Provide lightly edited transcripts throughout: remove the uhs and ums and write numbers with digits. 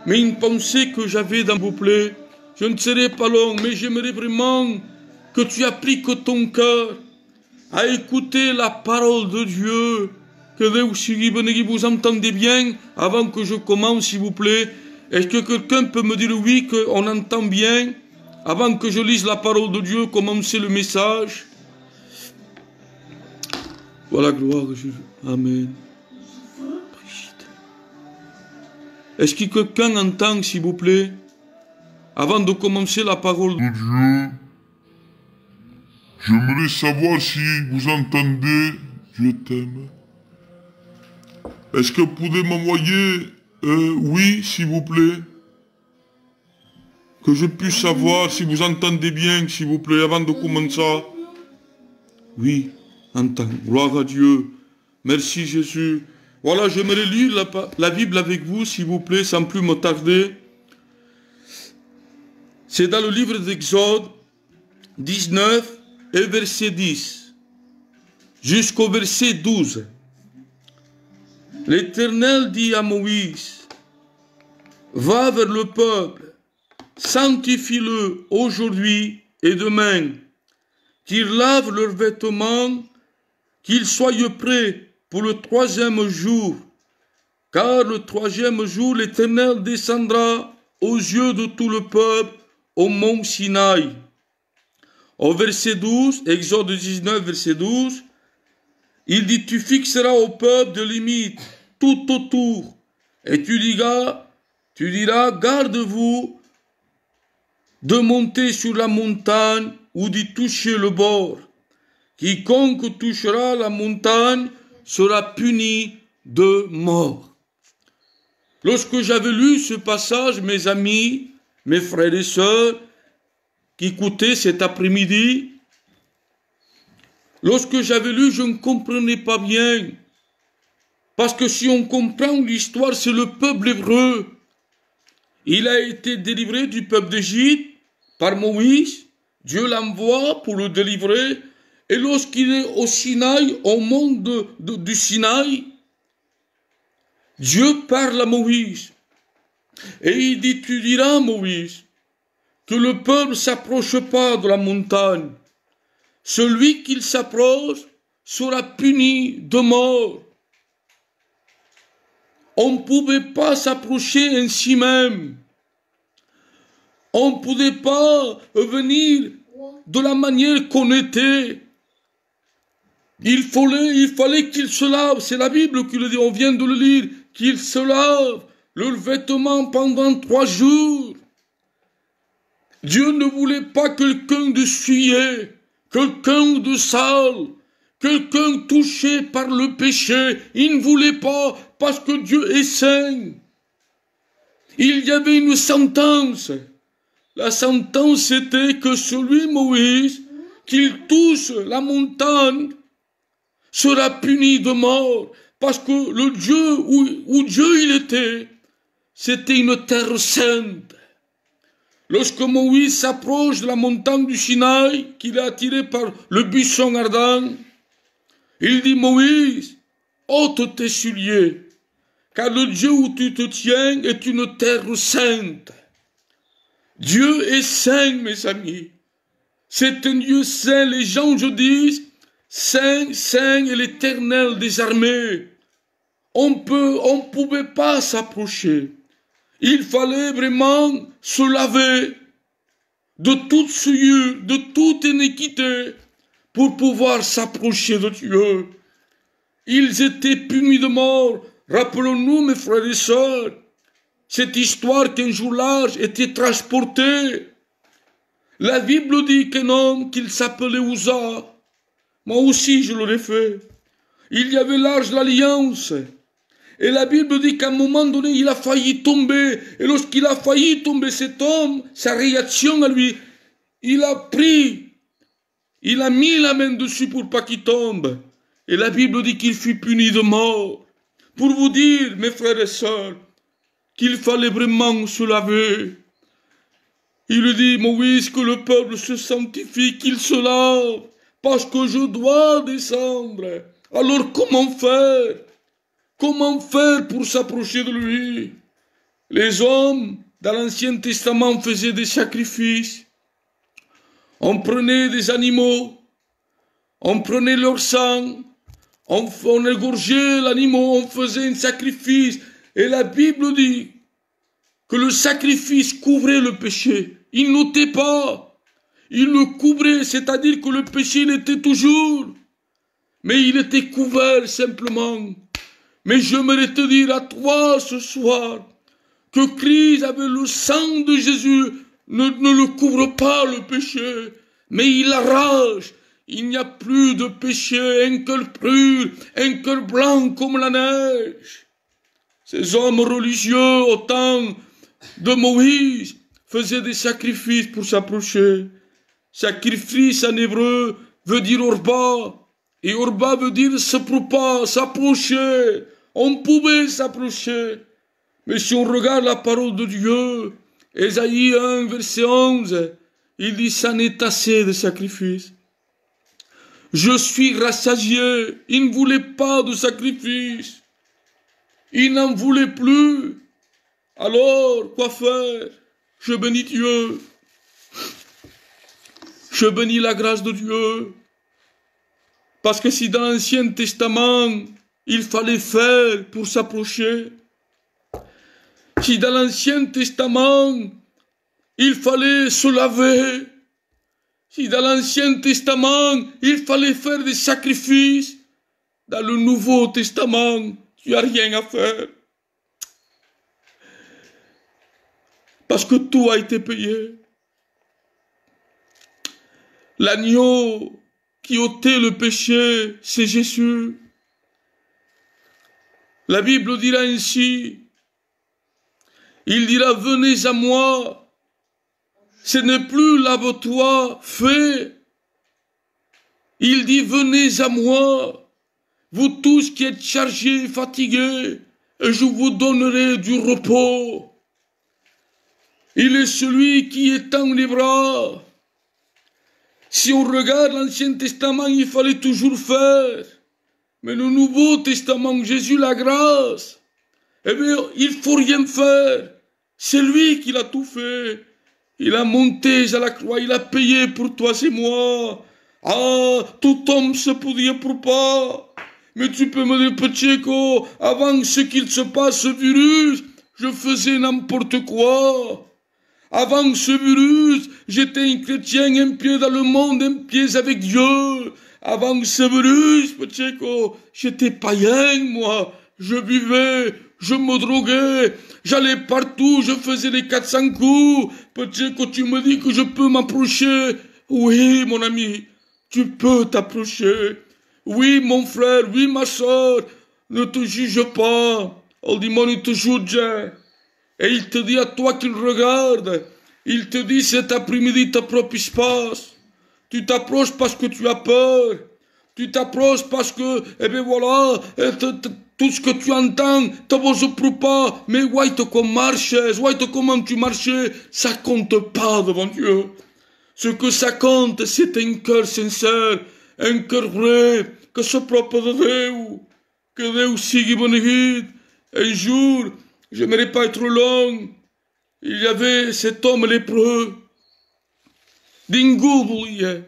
mais une pensée que j'avais dans vous plaît. Je ne serai pas long, mais j'aimerais vraiment que tu appliques ton cœur à écouter la parole de Dieu. Que vous entendez bien avant que je commence, s'il vous plaît. Est-ce que quelqu'un peut me dire oui, qu'on entend bien avant que je lise la parole de Dieu, commencer le message? Voilà, gloire à Jésus. Amen. Est-ce que quelqu'un entend, s'il vous plaît, avant de commencer la parole de Dieu? J'aimerais savoir si vous entendez, je t'aime. Est-ce que vous pouvez m'envoyer oui, s'il vous plaît? Que je puisse savoir si vous entendez bien, s'il vous plaît, avant de commencer. Oui, entends. Gloire à Dieu. Merci Jésus. Voilà, j'aimerais lire la Bible avec vous, s'il vous plaît, sans plus me tarder. C'est dans le livre d'Exode 19 et verset 10 jusqu'au verset 12. L'Éternel dit à Moïse, va vers le peuple, sanctifie-le aujourd'hui et demain, qu'ils lavent leurs vêtements, qu'ils soient prêts pour le 3e jour, car le 3e jour l'Éternel descendra aux yeux de tout le peuple au mont Sinaï. Au verset 12, Exode 19, verset 12, il dit, tu fixeras au peuple des limites tout autour, et tu diras, garde-vous de monter sur la montagne ou d'y toucher le bord. Quiconque touchera la montagne sera puni de mort. Lorsque j'avais lu ce passage, mes amis, mes frères et sœurs, qui écoutaient cet après-midi, lorsque j'avais lu, je ne comprenais pas bien. Parce que si on comprend l'histoire, c'est le peuple hébreu. Il a été délivré du peuple d'Égypte par Moïse. Dieu l'envoie pour le délivrer. Et lorsqu'il est au Sinaï, au mont du Sinaï, Dieu parle à Moïse. Et il dit, tu diras, Moïse, que le peuple ne s'approche pas de la montagne. Celui qui s'approche sera puni de mort. On ne pouvait pas s'approcher ainsi même. On ne pouvait pas venir de la manière qu'on était. Il fallait qu'il se lave. C'est la Bible qui le dit, on vient de le lire. Qu'il se lave le vêtement pendant 3 jours. Dieu ne voulait pas quelqu'un de souillé, quelqu'un de sale, quelqu'un touché par le péché. Il ne voulait pas, parce que Dieu est saint. Il y avait une sentence. La sentence était que celui, Moïse, qu'il touche la montagne, sera puni de mort. Parce que le Dieu où Dieu il était, c'était une terre sainte. Lorsque Moïse s'approche de la montagne du Sinaï, qu'il est attiré par le buisson ardent, il dit, Moïse, ôte tes souliers, car le Dieu où tu te tiens est une terre sainte. Dieu est saint, mes amis. C'est un Dieu saint. Les gens, je dis, saint, saint est l'Éternel des armées. On pouvait pas s'approcher. Il fallait vraiment se laver de toute souillure, de toute iniquité, pour pouvoir s'approcher de Dieu. Ils étaient punis de mort. Rappelons-nous, mes frères et sœurs, cette histoire qu'un jour l'âge était transporté. La Bible dit qu'un homme qu'il s'appelait Uza, moi aussi je l'aurais fait. Il y avait l'Arche de l'Alliance. Et la Bible dit qu'à un moment donné, il a failli tomber. Et lorsqu'il a failli tomber, cet homme, sa réaction à lui, il a mis la main dessus pour pas qu'il tombe. Et la Bible dit qu'il fut puni de mort. Pour vous dire, mes frères et sœurs, qu'il fallait vraiment se laver. Il dit, Moïse, que le peuple se sanctifie, qu'il se lave, parce que je dois descendre. Alors comment faire? Comment faire pour s'approcher de lui? Les hommes dans l'Ancien Testament faisaient des sacrifices. On prenait des animaux, on prenait leur sang, on égorgeait l'animal, on faisait un sacrifice. Et la Bible dit que le sacrifice couvrait le péché. Il n'ôtait pas, il le couvrait, c'est-à-dire que le péché, il était toujours, mais il était couvert simplement. Mais j'aimerais te dire à toi ce soir que Christ, avec le sang de Jésus, ne le couvre pas le péché, mais il l'arrache. Il n'y a plus de péché, un cœur pur, un cœur blanc comme la neige. Ces hommes religieux, au temps de Moïse, faisaient des sacrifices pour s'approcher. Sacrifice en hébreu veut dire orba, et orba veut dire s'approcher. On pouvait s'approcher. Mais si on regarde la parole de Dieu, Ésaïe 1, verset 11, il dit, ça n'est assez de sacrifices. Je suis rassasié. Il ne voulait pas de sacrifice. Il n'en voulait plus. Alors, quoi faire? Je bénis Dieu. Je bénis la grâce de Dieu. Parce que si dans l'Ancien Testament, il fallait faire pour s'approcher, si dans l'Ancien Testament, il fallait se laver, si dans l'Ancien Testament, il fallait faire des sacrifices, dans le Nouveau Testament, tu n'as rien à faire. Parce que tout a été payé. L'agneau qui ôtait le péché, c'est Jésus. La Bible dira ainsi, il dira, venez à moi. Ce n'est plus l'abattoir fait. Il dit, venez à moi, vous tous qui êtes chargés et fatigués, et je vous donnerai du repos. Il est celui qui étend les bras. Si on regarde l'Ancien Testament, il fallait toujours faire. Mais le Nouveau Testament, Jésus, la grâce, eh bien, il ne faut rien faire. C'est lui qui l'a tout fait. Il a monté à la croix, il a payé pour toi, c'est moi. Ah, tout homme se peut dire pour pas. Mais tu peux me dire, Pacheco, avant ce qu'il se passe, ce virus, je faisais n'importe quoi. Avant ce virus, j'étais un chrétien, un pied dans le monde, un pied avec Dieu. Avant ce virus, Pacheco, j'étais païen, moi. Je buvais, je me droguais, j'allais partout, je faisais les 400 coups. Pacheco, tu me dis que je peux m'approcher. Oui, mon ami, tu peux t'approcher. Oui, mon frère, oui, ma soeur, ne te juge pas. Le démon te juge. Et il te dit à toi qu'il regarde, il te dit cet après-midi ta propre espace. Tu t'approches parce que tu as peur. Tu t'approches parce que, eh bien voilà, tout ce que tu entends, te vous pas. Mais comment tu marchais, ça compte pas devant Dieu. Ce que ça compte, c'est un cœur sincère, un cœur vrai, que ce propre de Dieu. Que Dieu sigue bénédit. Un jour, j'aimerais pas être long, il y avait cet homme lépreux, d'Ingoublier.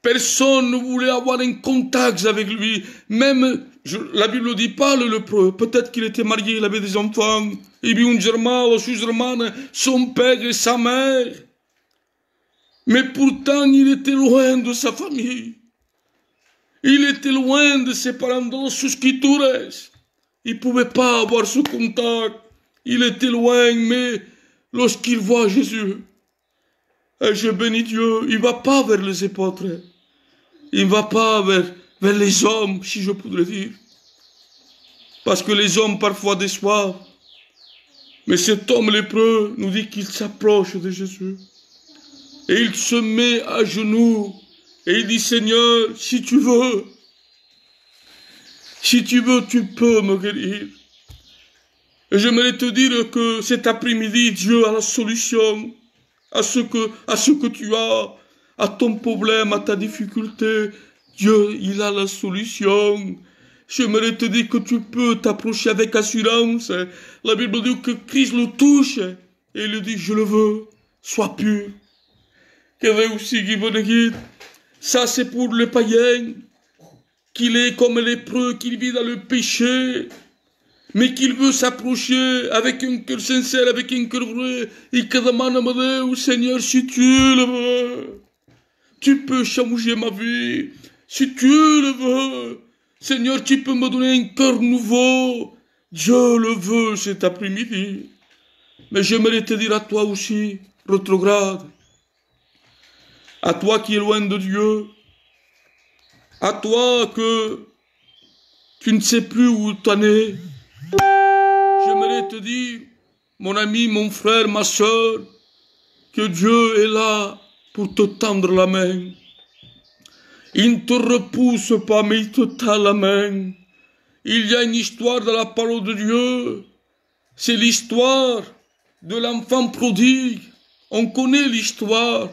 Personne ne voulait avoir un contact avec lui. Même, la Bible ne dit pas le lépreux. Peut-être qu'il était marié, il avait des enfants. Il avait une germane, une germane, son père et sa mère. Mais pourtant, il était loin de sa famille. Il était loin de ses parents dans sus escritures. Il ne pouvait pas avoir ce contact. Il était loin, mais lorsqu'il voit Jésus, et je bénis Dieu, il ne va pas vers les apôtres. Il ne va pas vers les hommes, si je pourrais dire. Parce que les hommes parfois déçoivent. Mais cet homme lépreux nous dit qu'il s'approche de Jésus. Et il se met à genoux. Et il dit, Seigneur, si tu veux, tu peux me guérir. Et j'aimerais te dire que cet après-midi, Dieu a la solution à ce que tu as, à ton problème, à ta difficulté. Dieu, il a la solution. j'aimerais te dire que tu peux t'approcher avec assurance. La Bible dit que Christ le touche et il dit, je le veux, sois pur. Ça c'est pour le païen, qu'il est comme lépreux, qu'il vit dans le péché, mais qu'il veut s'approcher avec un cœur sincère, avec un cœur vrai, et qu'il demande à Dieu, Seigneur, si tu le veux, tu peux changer ma vie, si tu le veux, Seigneur, tu peux me donner un cœur nouveau, je le veux cet après-midi. Mais j'aimerais te dire à toi aussi, rétrograde, à toi qui es loin de Dieu, à toi que tu ne sais plus où t'en es, j'aimerais te dire, mon ami, mon frère, ma soeur, que Dieu est là pour te tendre la main. Il ne te repousse pas, mais il te tend la main. Il y a une histoire dans la parole de Dieu. C'est l'histoire de l'enfant prodigue. On connaît l'histoire.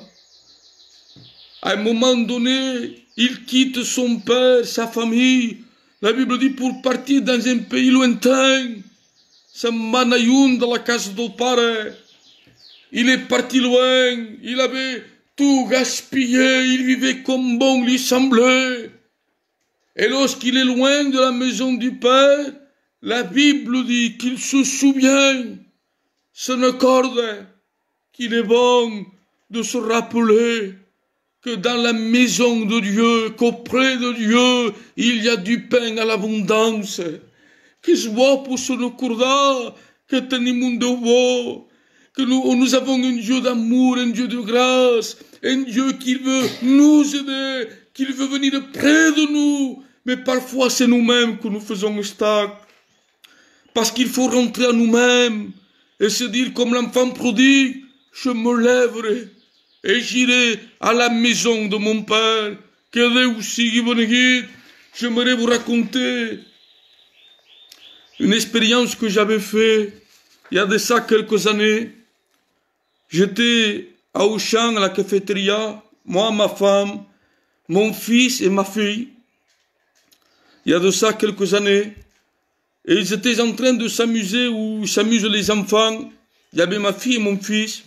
À un moment donné, il quitte son père, sa famille. La Bible dit pour partir dans un pays lointain. C'est Manayoun dans la case del pare. Il est parti loin. Il avait tout gaspillé. Il vivait comme bon lui semblait. Et lorsqu'il est loin de la maison du Père, la Bible dit qu'il se souvient, se accorde, qu'il est bon de se rappeler que dans la maison de Dieu, qu'auprès de Dieu, il y a du pain à l'abondance. Que je vois pour se recordar que tenemos de beau, que nous avons un Dieu d'amour, un Dieu de grâce, un Dieu qui veut nous aider, qui veut venir près de nous. Mais parfois c'est nous-mêmes que nous faisons obstacle. Parce qu'il faut rentrer à nous-mêmes et se dire comme l'enfant prodigue, je me lèverai et j'irai à la maison de mon Père. Que Dieu aussi vous bénisse. J'aimerais vous raconter une expérience que j'avais faite il y a de ça quelques années. J'étais à Auchan, à la cafétéria, moi, ma femme, mon fils et ma fille. Il y a de ça quelques années. Et ils étaient en train de s'amuser où s'amusent les enfants. Il y avait ma fille et mon fils.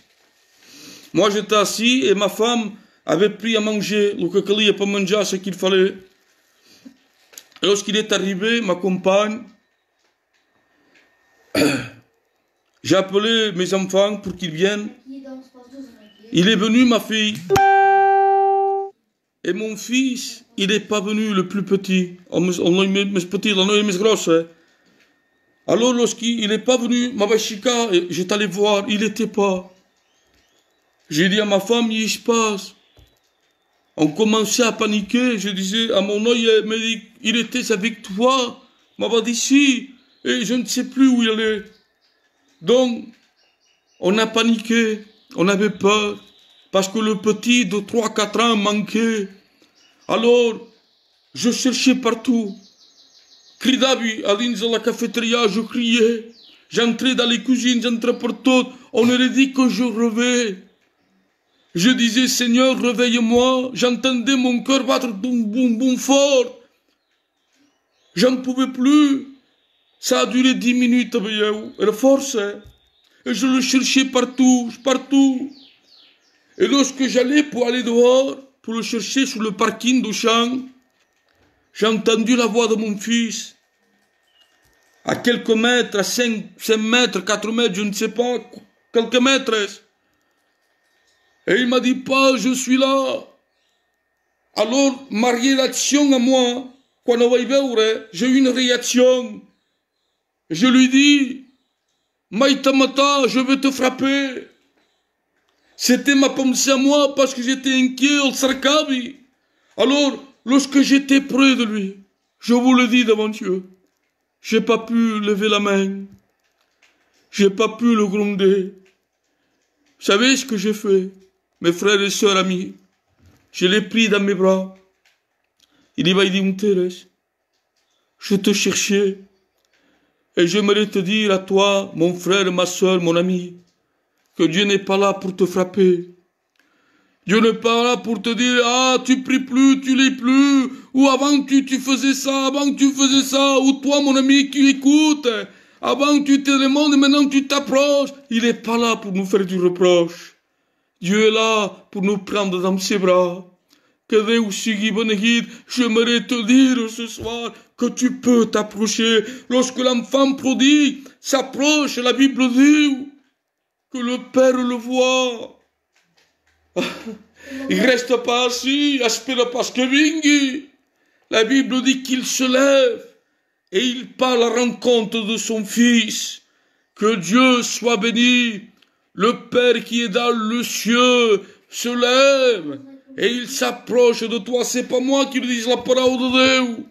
Moi, j'étais assis et ma femme avait pris à manger. Le cacalia pour manger ce qu'il fallait. Et lorsqu'il est arrivé, ma compagne, j'ai appelé mes enfants pour qu'ils viennent. Il est venu, ma fille. Et mon fils, il n'est pas venu, le plus petit. On a mis petit, on a mis grosse. Alors, lorsqu'il n'est pas venu, ma bachika, j'étais allé voir, il n'était pas. J'ai dit à ma femme, il se passe. On commençait à paniquer. Je disais à mon œil, il était avec toi. M'avait dit si. Et je ne sais plus où il allait. Donc, on a paniqué. On avait peur. Parce que le petit de 3-4 ans manquait. Alors, je cherchais partout. Cridavi, à l'île de la cafétéria, je criais. J'entrais dans les cuisines, j'entrais partout. On aurait dit que je rêvais. Je disais, Seigneur, réveille-moi. J'entendais mon cœur battre boum, boum, boum fort. J'en pouvais plus. Ça a duré 10 minutes, et la force. Et je le cherchais partout, partout. Et lorsque j'allais pour aller dehors, pour le chercher sur le parking du champ, j'ai entendu la voix de mon fils. À quelques mètres, à 5 mètres, 4 mètres, je ne sais pas, quelques mètres. Et il m'a dit, pas, je suis là. Alors, ma réaction à moi, quand on va y voir, j'ai eu une réaction. Je lui dis, Maïtamata, je vais te frapper. C'était ma pensée à moi parce que j'étais inquiet au Sarkabi. Alors, lorsque j'étais près de lui, je vous le dis devant Dieu, j'ai pas pu lever la main. J'ai pas pu le gronder. Vous savez ce que j'ai fait? Mes frères et sœurs amis, je l'ai pris dans mes bras. Il dit, je te cherchais. Et j'aimerais te dire à toi, mon frère, ma sœur, mon ami, que Dieu n'est pas là pour te frapper. Dieu n'est pas là pour te dire, ah, tu pries plus, tu lis plus, ou avant tu faisais ça, avant tu faisais ça, ou toi, mon ami, qui écoute, avant tu te demandes, maintenant tu t'approches. Il n'est pas là pour nous faire du reproche. Dieu est là pour nous prendre dans ses bras. Que Dieu sigui bénisse. J'aimerais te dire ce soir que tu peux t'approcher. Lorsque l'enfant prodigue s'approche, la Bible dit que le Père le voit. Il reste pas assis, aspire parce que vingui. La Bible dit qu'il se lève et il part à la rencontre de son Fils. Que Dieu soit béni. Le Père qui est dans le ciel se lève et il s'approche de toi. C'est pas moi qui dis la parole de Dieu.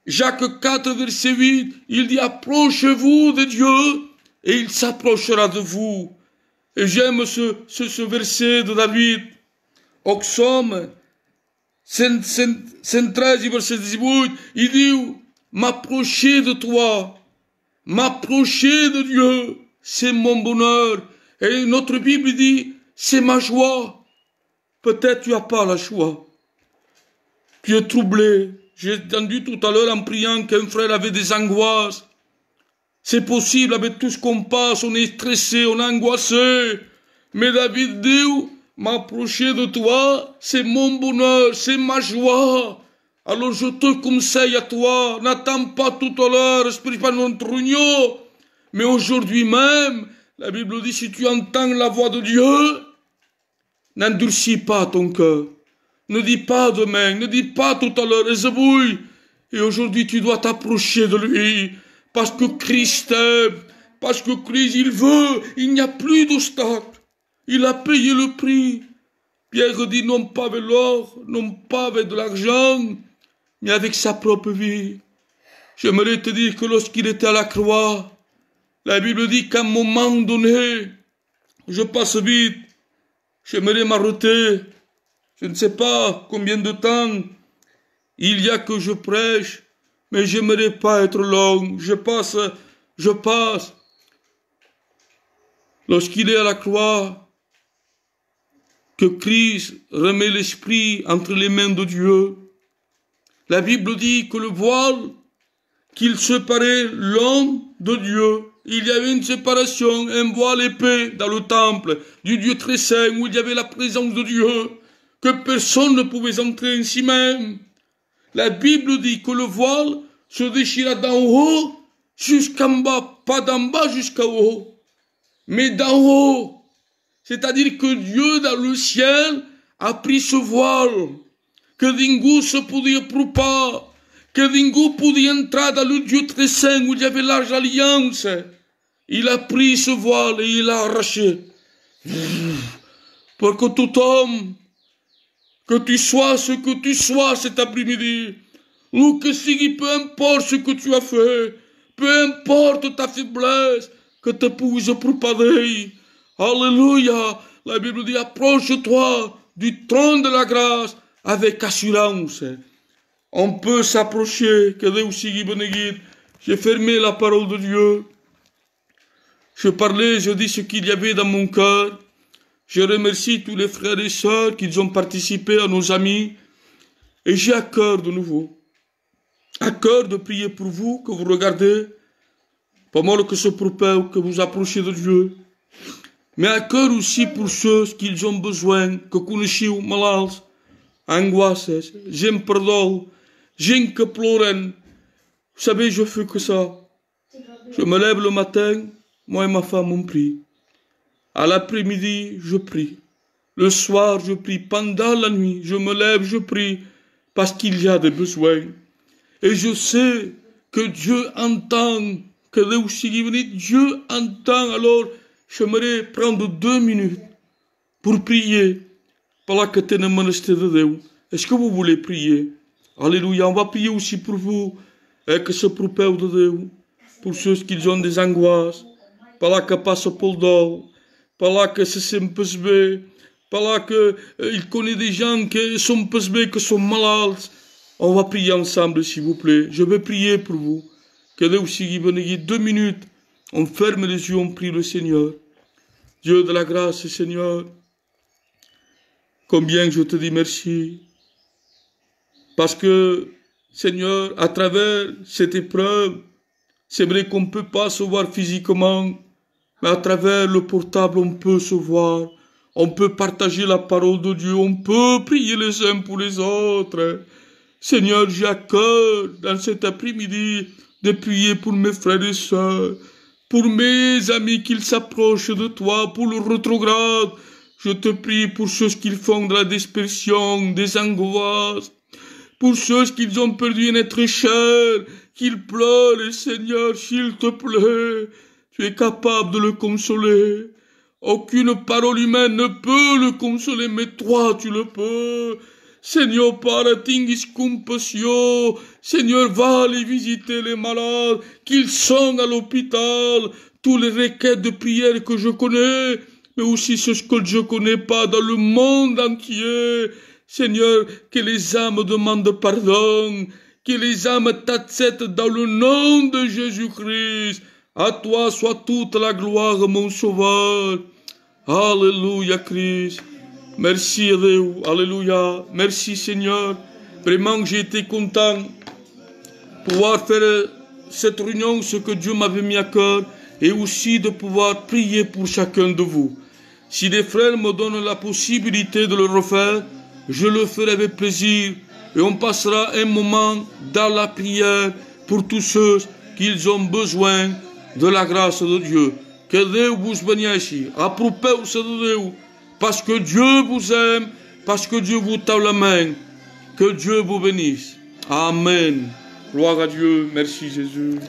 Jacques 4, verset 8, il dit approchez-vous de Dieu et il s'approchera de vous. Et j'aime ce verset de David. Au psaume 113, verset 18, il dit m'approcher de toi, m'approcher de Dieu, c'est mon bonheur. Et notre Bible dit, c'est ma joie. Peut-être tu n'as pas la joie. Tu es troublé. J'ai entendu tout à l'heure en priant qu'un frère avait des angoisses. C'est possible avec tout ce qu'on passe, on est stressé, on est angoissé. Mais David dit, m'approcher de toi, c'est mon bonheur, c'est ma joie. Alors je te conseille à toi, n'attends pas tout à l'heure, esprit pas notre réunion, mais aujourd'hui même, la Bible dit, si tu entends la voix de Dieu, n'endurcis pas ton cœur. Ne dis pas demain, ne dis pas tout à l'heure, et aujourd'hui tu dois t'approcher de lui, parce que Christ t'aime, parce que Christ il veut, il n'y a plus d'obstacle. Il a payé le prix. Pierre dit non pas avec l'or, non pas avec de l'argent, mais avec sa propre vie. J'aimerais te dire que lorsqu'il était à la croix, la Bible dit qu'à un moment donné, je passe vite, j'aimerais m'arrêter, je ne sais pas combien de temps il y a que je prêche, mais j'aimerais pas être long, je passe. Lorsqu'il est à la croix, que Christ remet l'esprit entre les mains de Dieu. La Bible dit que le voile, qu'il séparait l'homme de Dieu. Il y avait une séparation, un voile épais dans le temple du Dieu très saint, où il y avait la présence de Dieu, que personne ne pouvait entrer ainsi même. La Bible dit que le voile se déchira d'en haut jusqu'en bas, pas d'en bas jusqu'en haut, mais d'en haut. C'est-à-dire que Dieu dans le ciel a pris ce voile, que ningú se podia apropar, que ningú podia entrar dans le Dieu très saint où il y avait l'arche alliance. Il a pris ce voile et il l'a arraché. Pour que tout homme, que tu sois ce que tu sois cet après-midi, ou que si, peu importe ce que tu as fait, peu importe ta faiblesse, que tu puisses préparer. Alléluia. La Bible dit, approche-toi du trône de la grâce avec assurance. On peut s'approcher. Que Dieu sigui béni. J'ai fermé la parole de Dieu. Je parlais, je dis ce qu'il y avait dans mon cœur. Je remercie tous les frères et sœurs qui ont participé, à nos amis. Et j'ai à cœur de nouveau, à cœur de prier pour vous, que vous regardez, pas mal que ce propos, que vous approchez de Dieu. Mais à cœur aussi pour ceux qui ont besoin, que connaissez malalts, angoisses, gent perdol, gent que ploren. Vous savez, je fais que ça. Je me lève le matin, moi et ma femme on prie. À l'après-midi, je prie. Le soir, je prie. Pendant la nuit, je me lève, je prie, parce qu'il y a des besoins. Et je sais que Dieu entend, que Dieu entend. Alors, j'aimerais prendre 2 minutes pour prier. Est-ce que vous voulez prier? Alléluia, on va prier aussi pour vous, avec ce propos de Dieu, pour ceux qui ont des angoisses, par là que passe pour dol, par là que se sentent pesbés, par là que il connaît des gens qui sont pesbés, qui sont malades. On va prier ensemble, s'il vous plaît. Je vais prier pour vous. Que Dieu sigui béni. 2 minutes, on ferme les yeux, on prie le Seigneur. Dieu de la grâce, Seigneur, Combien je te dis merci. Parce que, Seigneur, à travers cette épreuve, c'est vrai qu'on ne peut pas se voir physiquement, mais à travers le portable, on peut se voir. On peut partager la parole de Dieu. On peut prier les uns pour les autres. Seigneur, j'ai à cœur, dans cet après-midi, de prier pour mes frères et sœurs, pour mes amis qu'ils s'approchent de toi, pour le rétrograde. Je te prie pour ceux qui font de la dispersion, des angoisses, pour ceux qui ont perdu un être cher, qu'ils pleurent, Seigneur, s'il te plaît, tu es capable de le consoler. Aucune parole humaine ne peut le consoler, mais toi, tu le peux. Seigneur, paratingis compassion. Seigneur, va aller visiter les malades, qu'ils sont à l'hôpital, tous les requêtes de prière que je connais, mais aussi ceux que je connais pas dans le monde entier. Seigneur, que les âmes demandent pardon, que les âmes t'acceptent dans le nom de Jésus-Christ. À toi soit toute la gloire, mon Sauveur. Alléluia, Christ. Merci, Dieu. Alléluia. Merci, Seigneur. Vraiment, j'ai été content de pouvoir faire cette réunion, ce que Dieu m'avait mis à cœur, et aussi de pouvoir prier pour chacun de vous. Si les frères me donnent la possibilité de le refaire, je le ferai avec plaisir, et on passera un moment dans la prière pour tous ceux qui ont besoin de la grâce de Dieu. Que Dieu vous bénisse. Apropez-vous de Dieu, parce que Dieu vous aime, parce que Dieu vous tend la main. Que Dieu vous bénisse. Amen. Gloire à Dieu. Merci Jésus.